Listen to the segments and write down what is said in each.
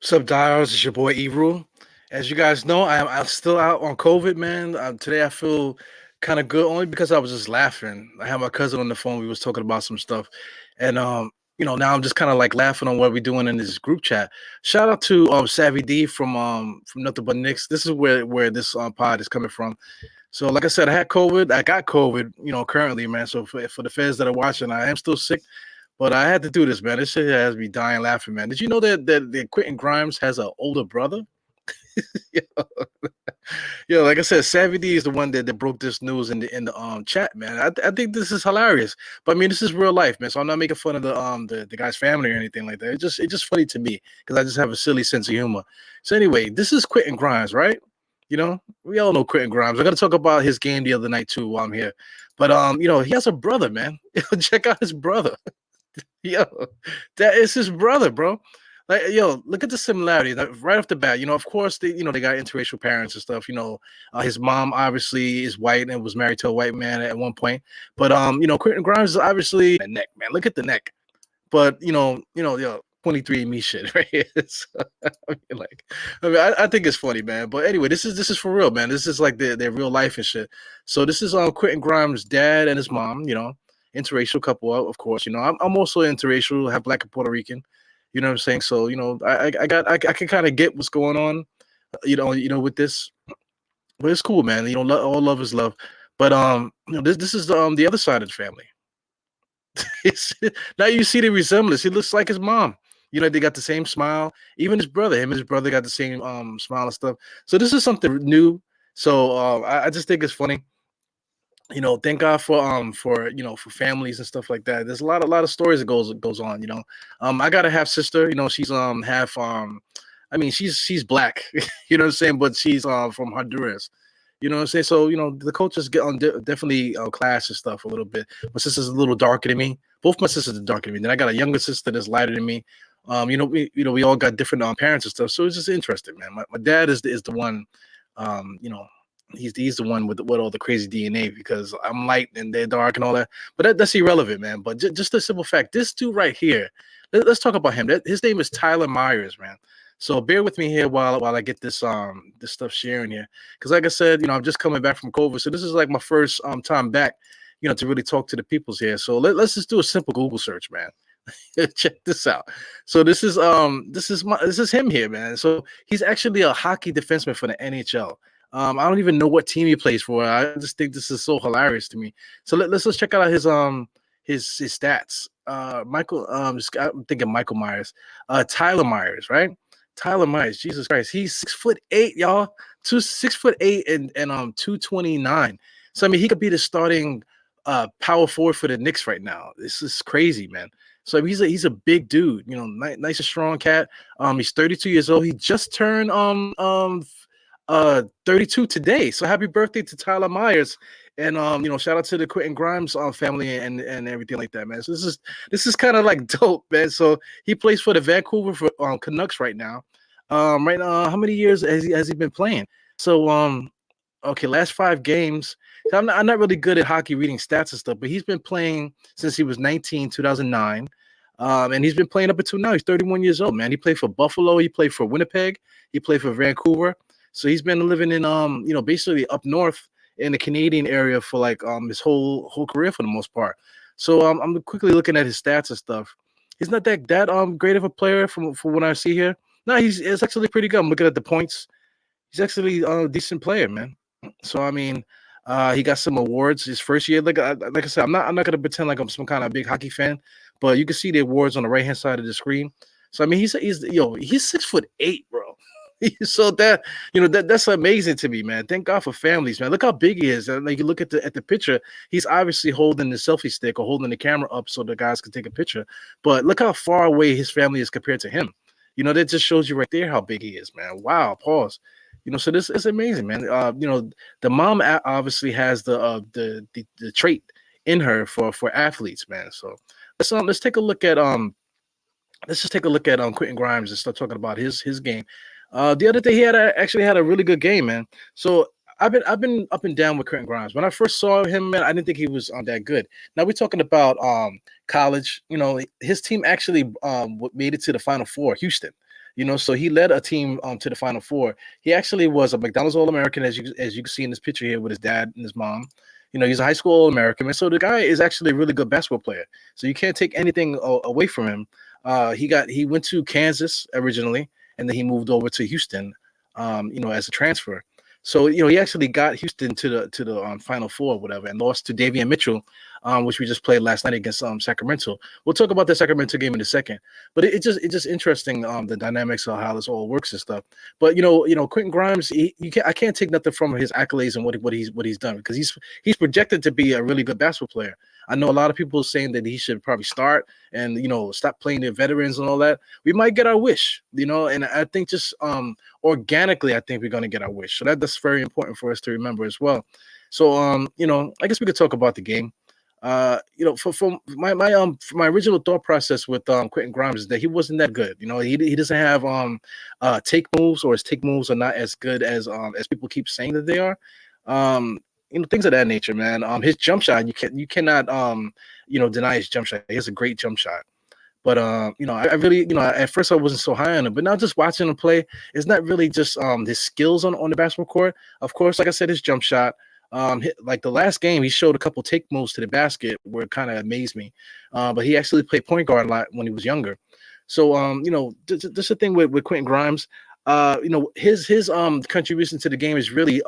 What's up, Dials? It's your boy Ebru. As you guys know, I'm still out on COVID, man. Today I feel kind of good only because I was just laughing. I had my cousin on the phone. We was talking about some stuff, and now I'm just kind of like laughing on what we're doing in this group chat. Shout out to Savvy D from Nothing But Knicks. This is where this pod is coming from. So, like I said, I had COVID. I got COVID, currently, man. So for the fans that are watching, I am still sick. But I had to do this, man. This shit has me dying laughing, man. Did you know that Quentin Grimes has an older brother? yo, like I said, Savvy D is the one that broke this news in the chat, man. I think this is hilarious. But I mean, this is real life, man. So I'm not making fun of the guy's family or anything like that. It's just funny to me because I just have a silly sense of humor. So anyway, this is Quentin Grimes, right? We all know Quentin Grimes. I got to talk about his game the other night too while I'm here. But he has a brother, man. Check out his brother. Yo, that is his brother, bro. Like, yo, look at the similarities right off the bat. Of course, they got interracial parents and stuff. His mom obviously is white and was married to a white man at one point. But Quentin Grimes is obviously the neck, man. Look at the neck. But yo, 23 me shit, right? I think it's funny, man. But anyway, this is for real, man. This is like their real life and shit. So this is Quentin Grimes' dad and his mom. Interracial couple, of course. I'm also interracial, have black and Puerto Rican. You know what I'm saying? So I can kind of get what's going on. With this, but it's cool, man. All love is love. But this is the other side of the family. Now you see the resemblance. He looks like his mom. They got the same smile. Even his brother, him and his brother got the same smile and stuff. So this is something new. So I just think it's funny. Thank God for families and stuff like that. There's a lot of stories that goes on. I got a half sister. She's half I mean she's black. You know what I'm saying, but she's from Honduras. You know what I'm saying. So the cultures get on definitely clash and stuff a little bit. My sister's a little darker than me. Both my sisters are darker than me. Then I got a younger sister that's lighter than me. We all got different parents and stuff. So it's just interesting, man. My dad is the one. He's the one with all the crazy DNA because I'm light and they're dark and all that. But that's irrelevant, man. But just the simple fact, this dude right here, let's talk about him. His name is Tyler Myers, man. So bear with me here while I get this stuff sharing here. Because like I said, I'm just coming back from COVID. So this is like my first time back, to really talk to the peoples here. So let's just do a simple Google search, man. Check this out. So this is him here, man. So he's actually a hockey defenseman for the NHL. I don't even know what team he plays for. I just think this is so hilarious to me. So let's check out his stats. I'm thinking Michael Myers. Tyler Myers, right? Tyler Myers, Jesus Christ, he's 6'8", y'all. 6'8" and 229. So I mean, he could be the starting power forward for the Knicks right now. This is crazy, man. So he's a big dude, nice and strong cat. He's 32 years old. He just turned 32 today. So happy birthday to Tyler Myers. And shout out to the Quentin Grimes family and everything like that, man. So this is kind of like dope, man. So he plays for the Vancouver Canucks right now. Right now, how many years has he been playing? So okay, last 5 games. So I'm not really good at hockey reading stats and stuff, but he's been playing since he was 19, 2009. And he's been playing up until now. He's 31 years old, man. He played for Buffalo. He played for Winnipeg. He played for Vancouver. So he's been living in basically up north in the Canadian area for like his whole career for the most part. So I'm quickly looking at his stats and stuff. He's not that great of a player from what I see here. No, it's actually pretty good. I'm looking at the points. He's actually a decent player, man. So I mean, he got some awards his first year. Like I said, I'm not gonna pretend like I'm some kind of big hockey fan, but you can see the awards on the right hand side of the screen. So I mean, he's 6'8", bro. So that's amazing to me, man. Thank God for families, man. Look how big he is. And like you look at the picture, he's obviously holding the selfie stick or holding the camera up so the guys can take a picture. But look how far away his family is compared to him. That just shows you right there how big he is, man. Wow, pause. So this is amazing, man. The mom obviously has the trait in her for athletes, man. So let's take a look at let's just take a look at Quentin Grimes and start talking about his game. The other day he actually had a really good game, man. So I've been up and down with Quentin Grimes. When I first saw him, man, I didn't think he was that good. Now we're talking about college. You know, his team actually made it to the Final Four, Houston. You know, so he led a team to the Final Four. He actually was a McDonald's All American, as you can see in this picture here with his dad and his mom. You know, he's a high school All American, and so the guy is actually a really good basketball player. So you can't take anything away from him. He went to Kansas originally, and then he moved over to Houston, you know, as a transfer. So you know, he actually got Houston to the Final Four, or whatever, and lost to Davion Mitchell, which we just played last night against Sacramento. We'll talk about the Sacramento game in a second, but it's just interesting the dynamics of how this all works and stuff. But Quentin Grimes, I can't take nothing from his accolades and what he's done, because he's projected to be a really good basketball player. I know a lot of people saying that he should probably start and stop playing the veterans and all that. We might get our wish, and I think just organically, I think we're gonna get our wish. So that's very important for us to remember as well. So I guess we could talk about the game. For my original thought process with Quentin Grimes is that he wasn't that good. He doesn't have take moves, or his take moves are not as good as people keep saying that they are. Things of that nature, man. His jump shot, you cannot deny his jump shot. He has a great jump shot. But I really, at first I wasn't so high on him, but now just watching him play, it's not really just his skills on the basketball court. Of course, like I said, his jump shot. Like the last game, he showed a couple take moves to the basket where it kind of amazed me. But he actually played point guard a lot when he was younger. So just the thing with Quentin Grimes. His contribution to the game is really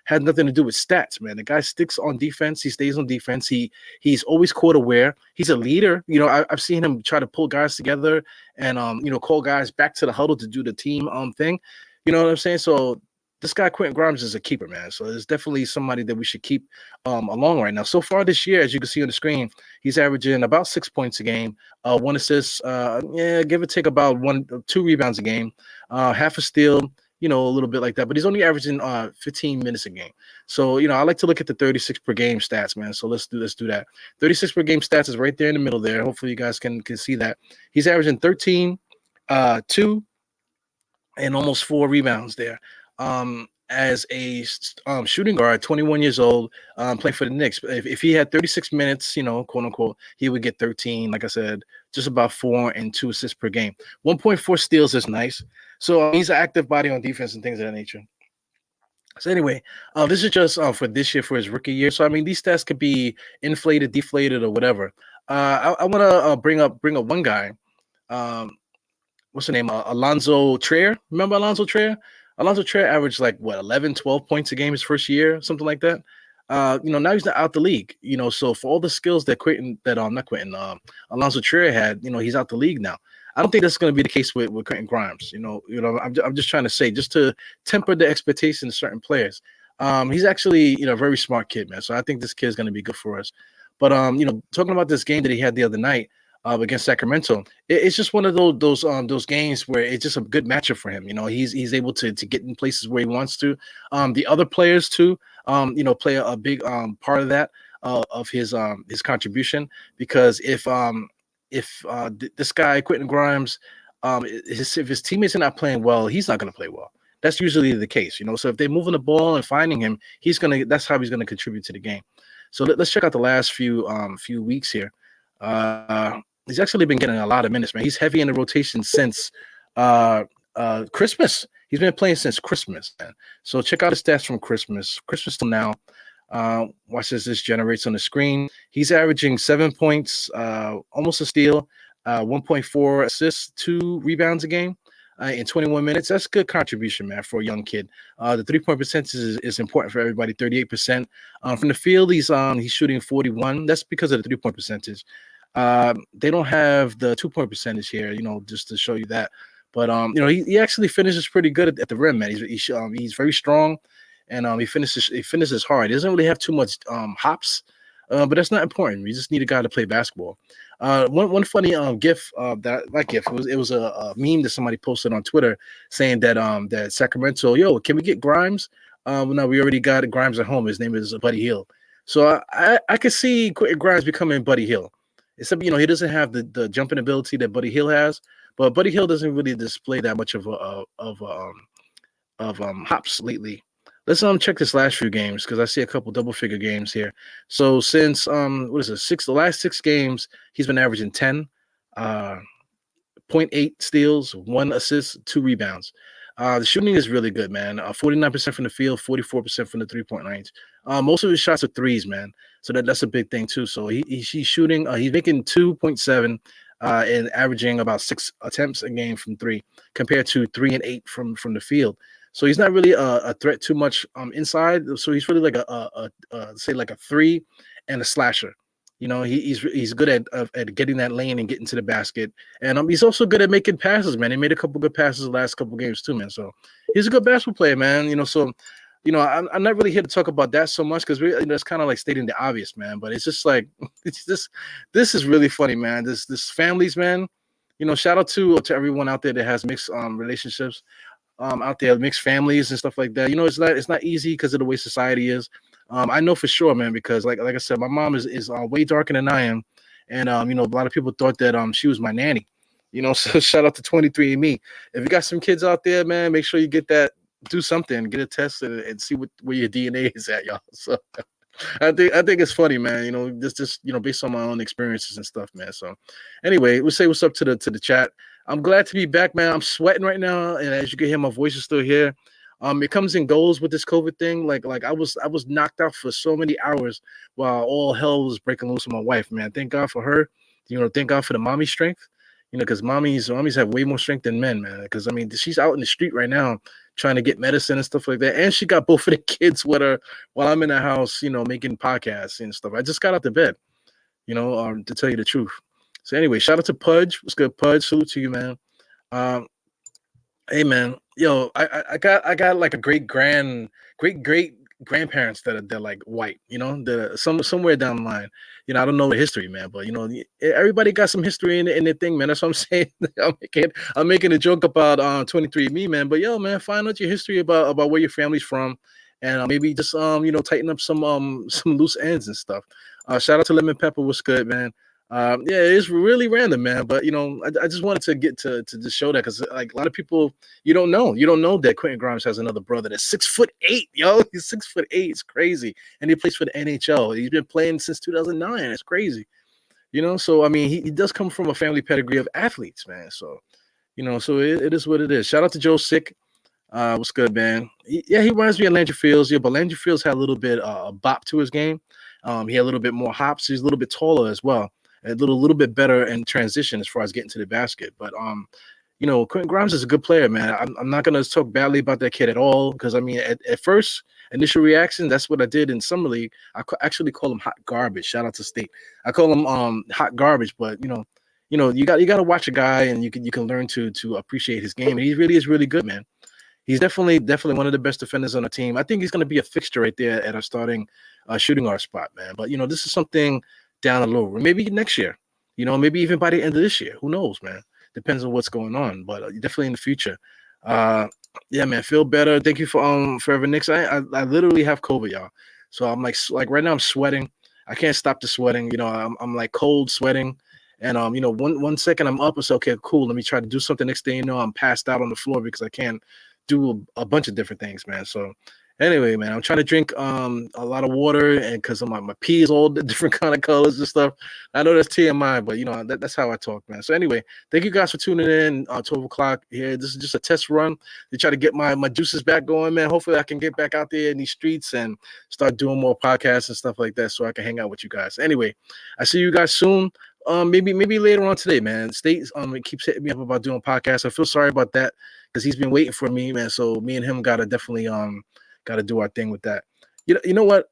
had nothing to do with stats, man. The guy sticks on defense. He stays on defense. He's always court aware. He's a leader. I've seen him try to pull guys together and call guys back to the huddle to do the team thing. You know what I'm saying? So this guy Quentin Grimes is a keeper, man. So there's definitely somebody that we should keep along right now. So far this year, as you can see on the screen, he's averaging about 6 points a game, 1 assist, give or take about 2 rebounds a game, half a steal, a little bit like that. But he's only averaging 15 minutes a game. So I like to look at the 36 per game stats, man. So let's do that. 36 per game stats is right there in the middle there. Hopefully you guys can see that. He's averaging 13, 2, and almost 4 rebounds there. As a shooting guard, 21 years old, playing for the Knicks. If he had 36 minutes, quote unquote, he would get 13. Like I said, just about 4 and 2 assists per game. 1.4 steals is nice. So he's an active body on defense and things of that nature. So anyway, this is just for this year, for his rookie year. So I mean, these stats could be inflated, deflated, or whatever. I want to bring up one guy. What's the name? Alonzo Trier. Remember Alonzo Trier? Alonzo Trier averaged 11, 12 points a game his first year, something like that. Now he's not out the league. So for all the skills that Alonzo Trier had, he's out the league now. I don't think that's going to be the case with Quentin Grimes. I'm just trying to say, just to temper the expectations of certain players. He's actually, a very smart kid, man. So I think this kid is going to be good for us. But talking about this game that he had the other night against Sacramento, it's just one of those games where it's just a good matchup for him. He's able to get in places where he wants to. The other players too, play a big part of that of his contribution, because if this guy Quentin Grimes, if his teammates are not playing well, he's not going to play well. That's usually the case, So if they're moving the ball and finding him, that's how he's going to contribute to the game. So let's check out the last few weeks here. He's actually been getting a lot of minutes, man. He's heavy in the rotation since Christmas. He's been playing since Christmas, man. So check out his stats from Christmas till now. Watch as this generates on the screen. He's averaging 7 points, almost a steal, 1.4 assists, 2 rebounds a game in 21 minutes. That's a good contribution, man, for a young kid. The 3-point percentage is important for everybody, 38%. From the field, he's shooting 41. That's because of the 3-point percentage. They don't have the 2-point percentage here, just to show you that. But he actually finishes pretty good at the rim, man. He's very strong, and he finishes hard. He doesn't really have too much hops, but that's not important. We just need a guy to play basketball. One funny GIF it was a meme that somebody posted on Twitter saying that Sacramento, can we get Grimes? No, we already got Grimes at home. His name is Buddy Hield. So I could see Quentin Grimes becoming Buddy Hield. Except, he doesn't have the jumping ability that Buddy Hield has, But Buddy Hield doesn't really display that much of hops lately. Let's check this last few games because I see a couple double figure games here. So since what is it, the last 6 games, he's been averaging 10, uh, 0.8 steals, 1 assist, 2 rebounds. The shooting is really good, man. 49% from the field, 44% from the 3-point range. Most of his shots are threes, man. So that's a big thing too. So he's shooting. He's making 2.7 and averaging about 6 attempts a game from three, compared to 3 and 8 from the field. So he's not really a threat too much inside. So he's really like say like a 3 and a slasher. You know, he's good at getting that lane and getting to the basket, and he's also good at making passes, man. He made a couple good passes the last couple games too, man. So he's a good basketball player, man. You know, so I'm not really here to talk about that so much because it's kind of like stating the obvious, man. But it's just like this is really funny, man. This families, man. You know, shout out to everyone out there that has mixed relationships out there, mixed families and stuff like that. You know, it's not easy because of the way society is. I know for sure, man, because like I said, my mom is way darker than I am, and you know, a lot of people thought that she was my nanny. You know, so shout out to 23andMe. If you got some kids out there, man, make sure you get that. Do something, get a test, and see where your DNA is at, y'all. So I think it's funny, man. You know, just based on my own experiences and stuff, man. So anyway, we'll say what's up to the chat. I'm glad to be back, man. I'm sweating right now, and as you can hear, my voice is still here. It comes and goes with this COVID thing. Like I was knocked out for so many hours while all hell was breaking loose with my wife, man. Thank God for her. You know, thank God for the mommy strength. You know, because mommies have way more strength than men, man. Because I mean, she's out in the street right now trying to get medicine and stuff like that, and she got both of the kids with her while I'm in the house, you know, making podcasts and stuff. I just got out to bed, you know, to tell you the truth. So anyway, shout out to Pudge. What's good, Pudge? Salute to you, man. Hey man, yo, I got like a great grandparents that are like white, you know, that somewhere down the line. You know, I don't know the history, man, but you know, everybody got some history in their thing, man. That's what I'm saying. I'm making a joke about 23andMe, man. But yo, man, find out your history about where your family's from, and maybe just tighten up some loose ends and stuff. Shout out to Lemon Pepper. What's good, man? Yeah, it's really random, man. But you know, I just wanted to get to just show that because like a lot of people, you don't know that Quentin Grimes has another brother that's 6'8", yo. He's 6'8". It's crazy, and he plays for the NHL. He's been playing since 2009. It's crazy, you know. So I mean, he does come from a family pedigree of athletes, man. So you know, so it is what it is. Shout out to Joe Sick. What's good, man? He reminds me of Landry Fields. Yeah, but Landry Fields had a little bit bop to his game. He had a little bit more hops. He's a little bit taller as well. A little bit better in transition as far as getting to the basket. But you know, Quentin Grimes is a good player, man. I'm not gonna talk badly about that kid at all because I mean, at first initial reaction, that's what I did in summer league. I actually call him hot garbage. Shout out to State. I call him hot garbage, but you know, you got to watch a guy and you can learn to appreciate his game. And he really is really good, man. He's definitely one of the best defenders on the team. I think he's going to be a fixture right there at our starting shooting guard spot, man. But you know, this is something down the road, maybe next year, you know, maybe even by the end of this year. Who knows, man? Depends on what's going on, but definitely in the future. Yeah, man, feel better. Thank you for Forever Knicks. I literally have COVID, y'all. So I'm like right now I'm sweating. I can't stop the sweating. You know, I'm like cold sweating, and you know, one second I'm up and say, okay, cool. Let me try to do something. Next thing you know, I'm passed out on the floor because I can't do a bunch of different things, man. So anyway, man, I'm trying to drink a lot of water, and because my pee is all different kind of colors and stuff. I know that's TMI, but you know that's how I talk, man. So anyway, thank you guys for tuning in. 12 o'clock here. This is just a test run to try to get my juices back going, man. Hopefully, I can get back out there in these streets and start doing more podcasts and stuff like that, so I can hang out with you guys. Anyway, I see you guys soon. Maybe later on today, man. State it keeps hitting me up about doing podcasts. I feel sorry about that because he's been waiting for me, man. So me and him gotta definitely got to do our thing with that. You know what?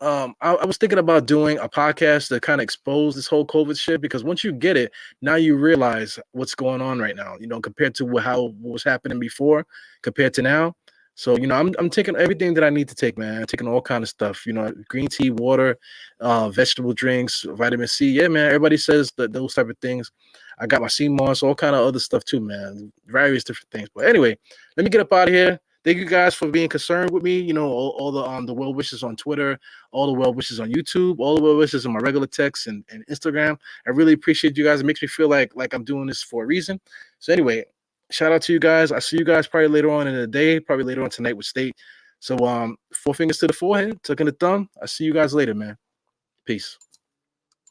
I was thinking about doing a podcast to kind of expose this whole COVID shit because once you get it, now you realize what's going on right now. You know, compared to what was happening before, compared to now. So you know, I'm taking everything that I need to take, man. I'm taking all kind of stuff. You know, green tea, water, vegetable drinks, vitamin C. Yeah, man. Everybody says that those type of things. I got my sea moss, all kind of other stuff too, man. Various different things. But anyway, let me get up out of here. thank you guys for being concerned with me. You know, all the well wishes on Twitter, all the well wishes on YouTube, all the well wishes on my regular text and Instagram. I really appreciate you guys. It makes me feel like I'm doing this for a reason. So anyway, shout out to you guys. I see you guys probably later on in the day, probably later on tonight with State. So 4 fingers to the forehead, tucking the thumb. I see you guys later, man. Peace.